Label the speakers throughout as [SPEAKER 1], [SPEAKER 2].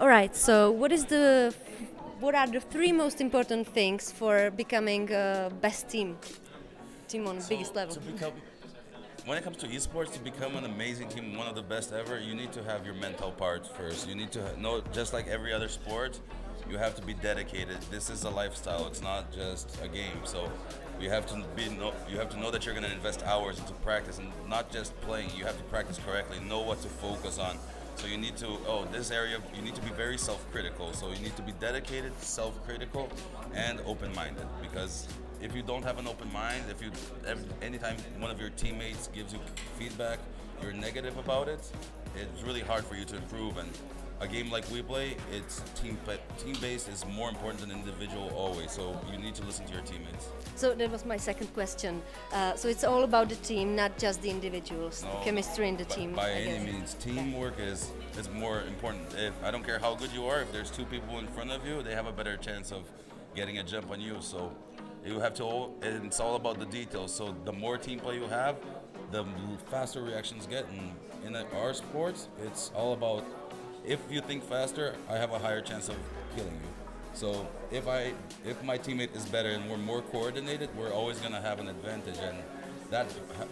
[SPEAKER 1] All right. So, what are the three most important things for becoming best team on biggest
[SPEAKER 2] So
[SPEAKER 1] level?
[SPEAKER 2] to become, when it comes to esports, to become an amazing team, one of the best ever, you need to have your mental part first. You need to know, just like every other sport, you have to be dedicated. This is a lifestyle. It's not just a game. So you have to know that you're going to invest hours into practice and not just playing. You have to practice correctly, know what to focus on. So you need to, this area, you need to be very self-critical. So you need to be dedicated, self-critical, and open-minded. Because if you don't have an open mind, anytime one of your teammates gives you feedback, you're negative about it, it's really hard for you to improve. And a game like we play, it's team-based is more important than individual always. So you need to listen to your teammates.
[SPEAKER 1] So that was my second question. So it's all about the team, not just the individuals,
[SPEAKER 2] No,
[SPEAKER 1] the chemistry in the team.
[SPEAKER 2] by
[SPEAKER 1] I
[SPEAKER 2] any
[SPEAKER 1] guess.
[SPEAKER 2] means, teamwork is more important. If I don't care how good you are, if there's two people in front of you, they have a better chance of getting a jump on you. So you have to. And it's all about the details. So the more team play you have, the faster reactions get. And in our sports, it's all about if you think faster, I have a higher chance of killing you. So if my teammate is better and we're more coordinated, we're always gonna have an advantage, and that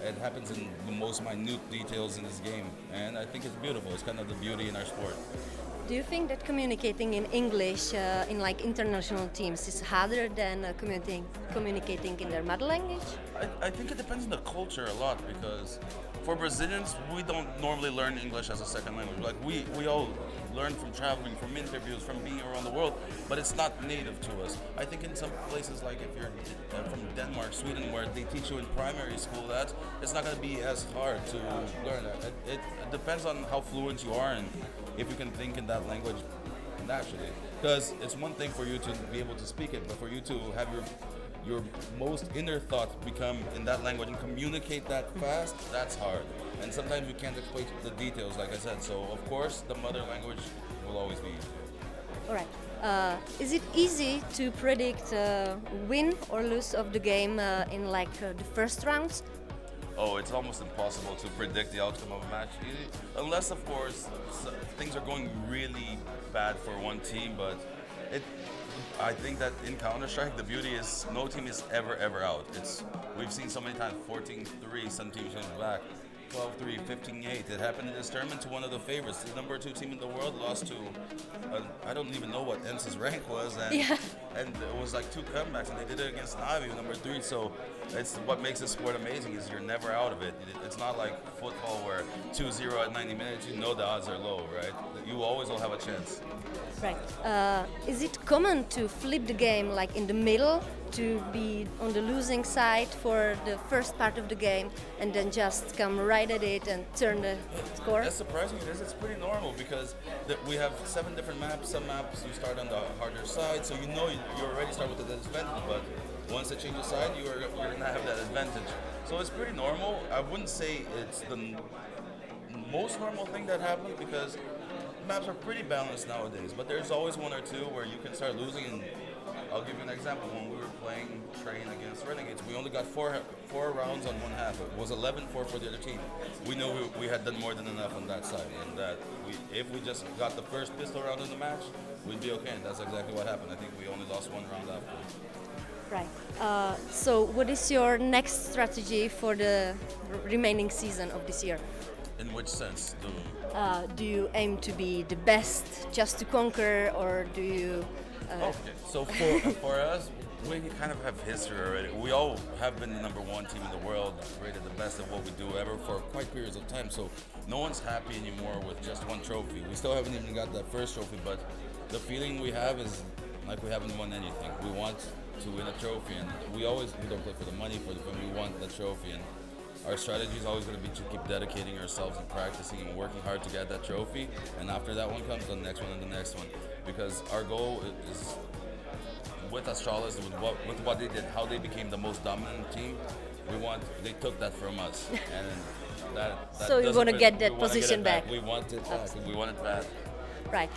[SPEAKER 2] it happens in the most minute details in this game. And I think it's beautiful. It's kind of the beauty in our sport.
[SPEAKER 1] Do you think that communicating in English in like international teams is harder than communicating in their mother language?
[SPEAKER 2] I think it depends on the culture a lot because for Brazilians, we don't normally learn English as a second language. Like we all learn from traveling, from interviews, from being around the world, but it's not native to us. I think in some places, like if you're from Denmark, Sweden, where they teach you in primary school, that it's not going to be as hard to learn. It depends on how fluent you are and if you can think in that language naturally. Because it's one thing for you to be able to speak it, but for you to have your most inner thoughts become in that language and communicate that fast, that's hard. And sometimes you can't explain the details, like I said. So of course, the mother language will always be easier.
[SPEAKER 1] All right. Is it easy to predict win or lose of the game in like the first rounds?
[SPEAKER 2] Oh, it's almost impossible to predict the outcome of a match, unless, of course, things are going really bad for one team. But it, I think that in Counter Strike, the beauty is no team is ever out. We've seen so many times 14-3, some teams went back. 12-3, 15-8. It happened in this tournament to one of the favorites. The number two team in the world lost to, I don't even know what Ence's rank was, and
[SPEAKER 1] Yeah.
[SPEAKER 2] and it was like two comebacks, and they did it against Navi, number three. So it's what makes this sport amazing is you're never out of it. It's not like football where 2-0 at 90 minutes, you know the odds are low, right? You always will have a chance.
[SPEAKER 1] Right. Is it common to flip the game like in the middle to be on the losing side for the first part of the game and then just come right at it and turn the score?
[SPEAKER 2] As surprising as it is, it's pretty normal because we have 7 different maps. Some maps you start on the harder side, so you already start with the disadvantage. But once they change the side, you're gonna have that advantage. So it's pretty normal. I wouldn't say it's the most normal thing that happens because maps are pretty balanced nowadays. But there's always one or two where you can start losing. And I'll give you an example. When we were playing Train against Renegades, we only got four rounds on one half. It was 11-4 for the other team. We knew we had done more than enough on that side, and that if we just got the first pistol round in the match, we'd be okay. And that's exactly what happened. I think we only lost one round after.
[SPEAKER 1] Right. So, what is your next strategy for the remaining season of this year?
[SPEAKER 2] In which sense?
[SPEAKER 1] Do you aim to be the best just to conquer, or do you?
[SPEAKER 2] Okay, so for us, we kind of have history already. We all have been the number one team in the world, rated the best at what we do ever for quite periods of time. So no one's happy anymore with just one trophy. We still haven't even got that first trophy, but the feeling we have is like we haven't won anything. We want to win a trophy, and we don't play for the money, we want the trophy. And our strategy is always going to be to keep dedicating ourselves and practicing and working hard to get that trophy. And after that one comes, the next one and the next one. Because our goal is, with Astralis, with what they did, how they became the most dominant team, they took that from us. And that
[SPEAKER 1] So you want to get that
[SPEAKER 2] we wanna
[SPEAKER 1] position
[SPEAKER 2] get it
[SPEAKER 1] back.
[SPEAKER 2] We want it back. We want it back.
[SPEAKER 1] Right.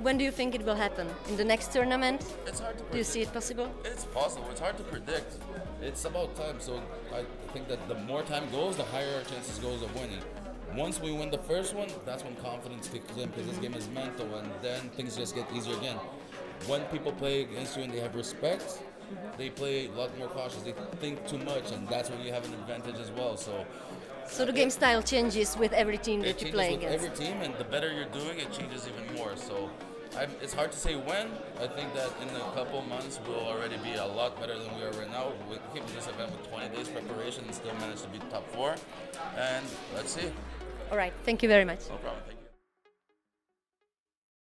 [SPEAKER 1] When do you think it will happen? In the next tournament?
[SPEAKER 2] It's hard to
[SPEAKER 1] Do you
[SPEAKER 2] predict.
[SPEAKER 1] see it possible?
[SPEAKER 2] It's possible. It's hard to predict. It's about time. So I think that the more time goes, the higher our chances goes of winning. Once we win the first one, that's when confidence kicks in because this game is mental, and then things just get easier again. When people play against you and they have respect, they play a lot more cautious. They think too much, and that's when you have an advantage as well.
[SPEAKER 1] So the game style changes with every team
[SPEAKER 2] it
[SPEAKER 1] that you
[SPEAKER 2] changes
[SPEAKER 1] play
[SPEAKER 2] with
[SPEAKER 1] against.
[SPEAKER 2] every team, and the better you're doing, it changes even more. So it's hard to say when. I think that in a couple months we'll already be a lot better than we are right now. We came to this event with 20 days preparation and still managed to be top 4. And let's see.
[SPEAKER 1] All right, thank you very much.
[SPEAKER 2] No problem. Thank you.